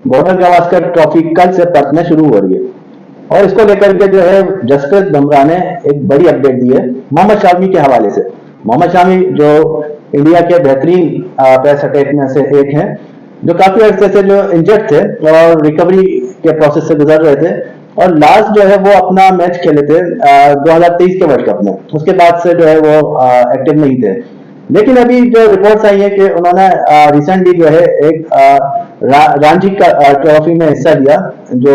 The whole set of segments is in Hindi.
बॉर्डर गावस्कर ट्रॉफी कल से पर्थ में शुरू हो रही है और इसको लेकर के जो है जसप्रीत बुमराह ने एक बड़ी अपडेट दी है मोहम्मद शामी के हवाले से। मोहम्मद शामी जो इंडिया के बेहतरीन पेस अटैक में से एक हैं, जो काफी अर्से से जो इंजर्ड थे और रिकवरी के प्रोसेस से गुजर रहे थे और लास्ट जो है वो अपना मैच खेले थे 2023 के वर्ल्ड कप में। उसके बाद से जो है वो एक्टिव नहीं थे। लेकिन अभी जो रिपोर्ट्स आई है कि उन्होंने रिसेंटली जो है एक रणजी का ट्रॉफी में हिस्सा लिया जो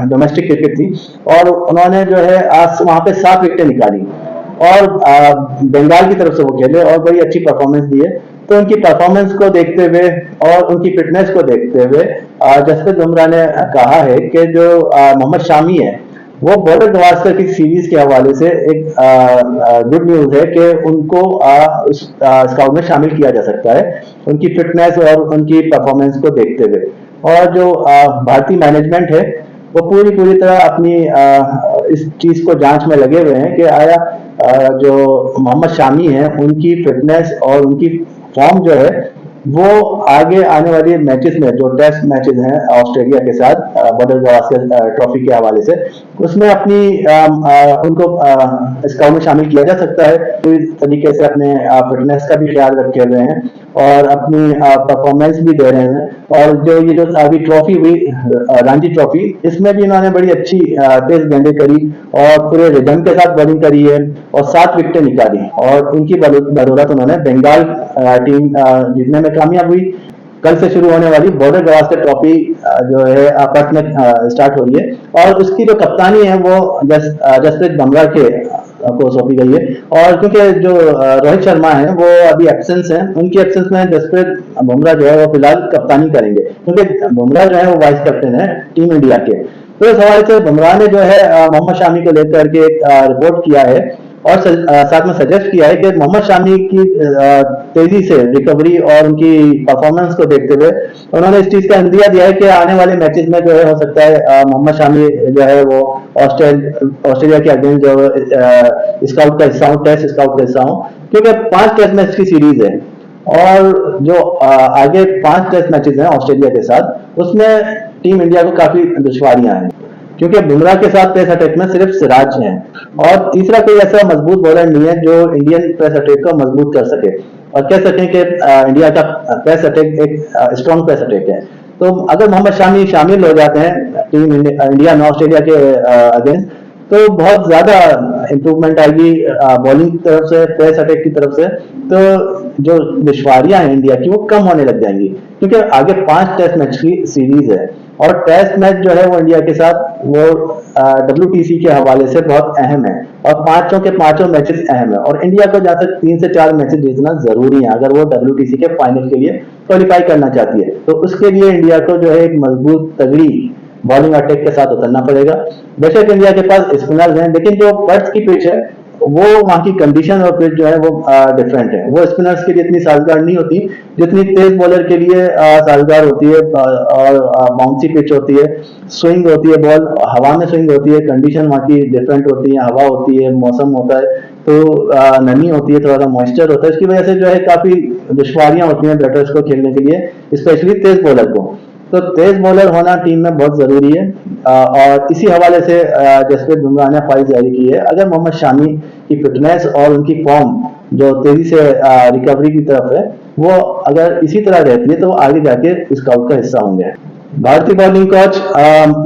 डोमेस्टिक क्रिकेट थी और उन्होंने जो है आज वहां पे 7 विकेटें निकाली और बंगाल की तरफ से वो खेले और बड़ी अच्छी परफॉर्मेंस दी है। तो उनकी परफॉर्मेंस को देखते हुए और उनकी फिटनेस को देखते हुए जसप्रीत बुमराह ने कहा है कि जो मोहम्मद शामी है वो बॉर्डर गावस्कर की सीरीज के हवाले से एक गुड न्यूज है कि उनको स्काउट में शामिल किया जा सकता है उनकी फिटनेस और उनकी परफॉर्मेंस को देखते हुए। और जो भारतीय मैनेजमेंट है वो पूरी तरह अपनी इस चीज को जांच में लगे हुए हैं कि आया जो मोहम्मद शामी है उनकी फिटनेस और उनकी फॉर्म जो है वो आगे आने वाली मैचेस में जो टेस्ट मैचेस हैं ऑस्ट्रेलिया के साथ बॉर्डर गावस्कर ट्रॉफी के हवाले से उसमें अपनी उनको स्काउट में शामिल किया जा सकता है। तो इस तरीके से अपने फिटनेस का भी ख्याल रखे हुए हैं और अपनी परफॉर्मेंस भी दे रहे हैं। और जो ये जो अभी ट्रॉफी हुई रणजी ट्रॉफी, इसमें भी इन्होंने बड़ी अच्छी तेज गेंदें करी और पूरे रिदम के साथ बॉलिंग करी है और 7 विकेटें निकाली और उनकी बदौलत उन्होंने बंगाल टीम जीतने में कामयाब हुई। कल से शुरू होने वाली बॉर्डर गावस्कर ट्रॉफी जो है पर्थ में स्टार्ट हो रही है और उसकी जो कप्तानी है वो जसप्रीत बुमराह के को सौंपी गई है। और क्योंकि जो रोहित शर्मा है वो अभी एब्सेंस है, उनकी एब्सेंस में जसप्रीत बुमराह जो है वो फिलहाल कप्तानी करेंगे क्योंकि बुमराह जो है वो वाइस कैप्टन है टीम इंडिया के। तो इस हवाले से बुमराह ने जो है मोहम्मद शामी को लेकर के एक रिपोर्ट किया है और साथ में सजेस्ट किया है कि मोहम्मद शामी की तेजी से रिकवरी और उनकी परफॉर्मेंस को देखते हुए उन्होंने इस चीज का इंदिया दिया है कि आने वाले मैचेस में जो है हो सकता है मोहम्मद शामी जो है वो ऑस्ट्रेलिया के अगेंस्ट जो स्काउट का हिस्सा हो, टेस्ट स्काउट का हिस्सा हो, क्योंकि 5 टेस्ट मैच की सीरीज है और जो आगे 5 टेस्ट मैचेस हैं ऑस्ट्रेलिया के साथ उसमें टीम इंडिया को काफी दुश्वारियां हैं क्योंकि बुमराह के साथ पेस अटैक में सिर्फ सिराज हैं और तीसरा कोई ऐसा मजबूत बॉलर नहीं है जो इंडियन पेस अटैक को मजबूत कर सके और कह सकें कि इंडिया का पेस अटैक एक स्ट्रॉन्ग पेस अटैक है। तो अगर मोहम्मद शामी शामिल हो जाते हैं टीम इंडिया में ऑस्ट्रेलिया के अगेंस्ट तो बहुत ज्यादा इंप्रूवमेंट आएगी बॉलिंग की तरफ से, पेस अटैक की तरफ से। तो जो दुश्वारियां हैं इंडिया की वो कम होने लग जाएंगी क्योंकि आगे 5 टेस्ट मैच की सीरीज है और टेस्ट मैच जो है वो इंडिया के साथ वो WTC के हवाले से बहुत अहम है और पांचों के पांचों मैचेस अहम है और इंडिया को जहां तक 3 से 4 मैचेस जीतना जरूरी है अगर वो WTC के फाइनल के लिए क्वालिफाई करना चाहती है। तो उसके लिए इंडिया को जो है एक मजबूत तगड़ी बॉलिंग अटैक के साथ उतरना पड़ेगा। बेशक इंडिया के पास स्पिनर्स हैं लेकिन जो पर्थ की पिच है वो वहां की कंडीशन और पिच जो है वो डिफरेंट है। वो स्पिनर्स के लिए इतनी साजगार नहीं होती जितनी तेज बॉलर के लिए साजगार होती है और बाउंसी पिच होती है, स्विंग होती है, बॉल हवा में स्विंग होती है, कंडीशन वहां की डिफरेंट होती है, हवा होती है, मौसम होता है, तो नमी होती है, थोड़ा सा मॉइस्चर होता है। इसकी वजह से जो है काफी दुश्वारियां होती हैं बैटर्स को खेलने के लिए, स्पेशली तेज बॉलर को। तो तेज बॉलर होना टीम में बहुत जरूरी है और इसी हवाले से जसप्रीत बुमराह ने फाइल जारी की है। अगर मोहम्मद शामी की फिटनेस और उनकी फॉर्म जो तेजी से रिकवरी की तरफ है वो अगर इसी तरह रहती है तो वो आगे जाके स्काउट का हिस्सा होंगे। भारतीय बॉलिंग कोच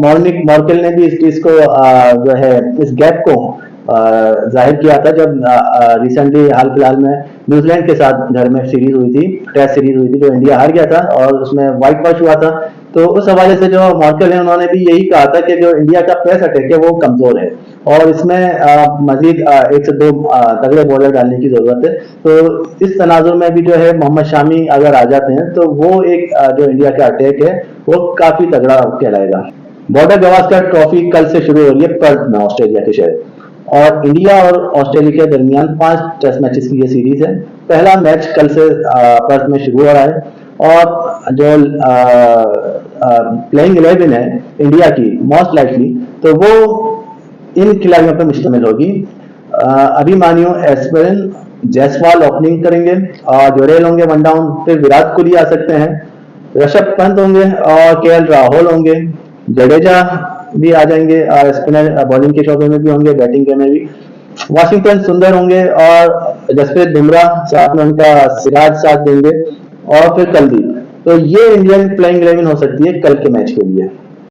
मॉर्निक मॉर्केल ने भी इस चीज को जो है इस गैप को जाहिर किया था जब रिसेंटली हाल फिलहाल में न्यूजीलैंड के साथ घर में सीरीज हुई थी, टेस्ट सीरीज हुई थी जो इंडिया हार गया था और उसमें व्हाइट वॉश हुआ था। तो उस हवाले से जो मॉर्केल है उन्होंने भी यही कहा था कि जो इंडिया का पेस अटैक है वो कमजोर है और इसमें मजीद 1 से 2 तगड़े बॉलर डालने की जरूरत है। तो इस तनाजुर में भी जो है मोहम्मद शामी अगर आ जाते हैं तो वो एक जो इंडिया का अटैक है वो काफी तगड़ा कहलाएगा। बॉर्डर गावस्कर ट्रॉफी कल से शुरू हो रही है पर्थ में ऑस्ट्रेलिया के शहर और इंडिया और ऑस्ट्रेलिया के दरमियान 5 टेस्ट मैचेस की ये सीरीज है। पहला मैच कल से पर्थ में शुरू हो रहा है और जो प्लेइंग 11 है इंडिया की मोस्ट लाइकली तो वो इन खिलाड़ियों पर मुश्तमिल होगी। अभिमन्यु एस्पिरिन जायसवाल ओपनिंग करेंगे और जोरेल होंगे वन डाउन, फिर विराट कोहली आ सकते हैं, ऋषभ पंत होंगे और केएल राहुल होंगे, जडेजा भी आ जाएंगे, स्पिनर बॉलिंग के शौबे में भी होंगे, बैटिंग के में भी वाशिंगटन सुंदर होंगे और जसप्रीत बुमराह, साथ में उनका सिराज साथ देंगे और फिर कुलदीप। तो ये इंडियन प्लेइंग 11 हो सकती है कल के मैच के लिए।